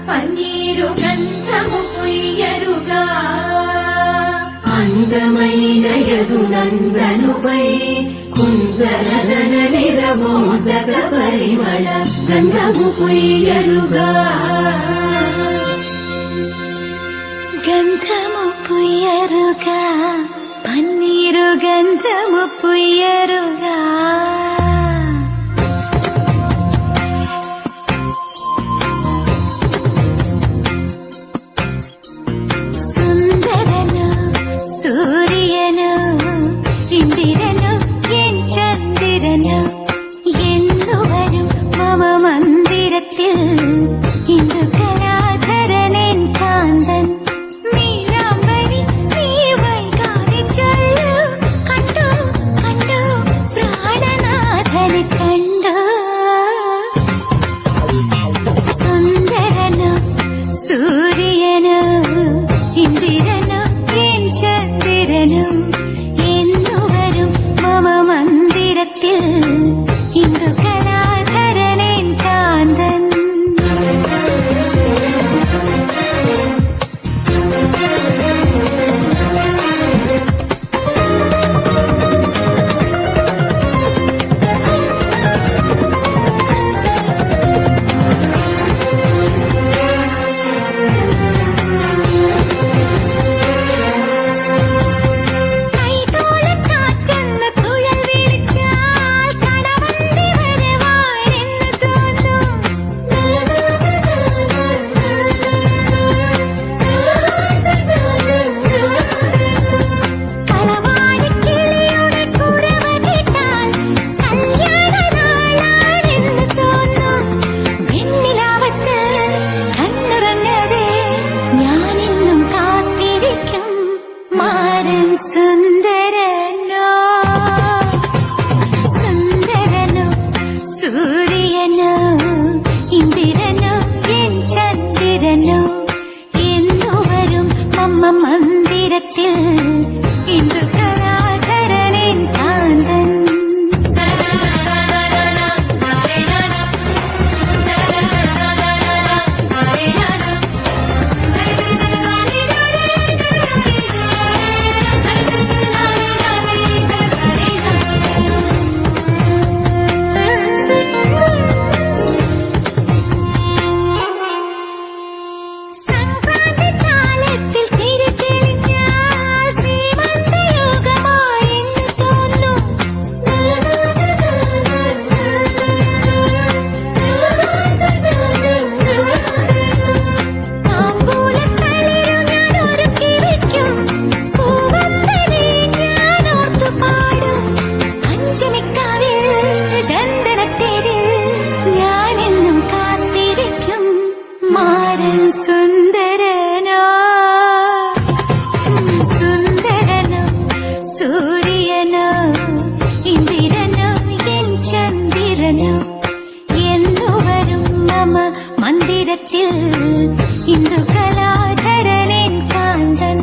పన్నీరు గంధము పుయ్యరుగా అందమైనయదు నందనుపై కుందరదనలిరమోదక పరిమళ గంధము పుయ్యరుగా గంధము పుయ్యరుగా పన్నీరు గంధము పుయ్యరుగా സുന്ദരനു സൂര്യനു ഇന്ദിരനു എൻ ചന്ദ്രനു എന്നുവരും മമ മന്ദിരത്തിൽ ഇന്ദു കലാധരനൻ കാന്തൻ നീലാംബരി നീ വൈകാതെ ചൊല്ലു കണ്ടു കണ്ടു പ്രാണനാഥനെ കണ്ടു സുന്ദരനു സൂര്യനു ഇന്ദിരനു എൻ ചന്ദ്രനു എന്നുവരും മമ മന്ദിരത്തിൽ ഇന്ദു കലാധരനൻ കാന്തൻ കൈതോലക്കാറ്റെന്ന് കുഴൽ വിളിച്ചാൽ കടവന്തി വരവാണെന്ന് തോന്നും കളവാണിക്കിളിയുടെ കുരവ കേട്ടാൽ കല്യാണനാളാണെന്ന് തോന്നും വെണ്ണിലാവത്ത് കണ്ണുറങ്ങാതെ ഞാനെന്നും കാത്തിരിക്കും മാരൻ സുന്ദരനോ സുന്ദരനോ സൂര്യനോ ഇന്ദിരനോ എൻ ചന്ദ്രനോ എന്നുവരും മമ്മ മന്ദിരത്തിൽ ഇന്ദു കലാധരനൻ കാന്തൻ സംക്രാന്തി കാലത്തിൽ തിരിതെളിഞ്ഞാൽ ശ്രീമന്തയോഗമായെന്ന് തോന്നും താമ്പൂലത്തളിരു ഞാൻ ഒരുക്കി വയ്ക്കും പൂവമ്പനെ ഞാൻ ഓർത്തു പാടും പഞ്ചമിക്കാവിൽ ചന്ദനത്തേരിൽ ഞാനെന്നും കാത്തിരിക്കും മാരൻ സുന്ദരനോ സുന്ദരനോ സൂര്യനോ ഇന്ദിരനോ എൻ ചന്ദ്രനോ എന്നുവരും മമ മന്ദിരത്തിൽ ഇന്ദു കലാധരനൻ കാന്തൻ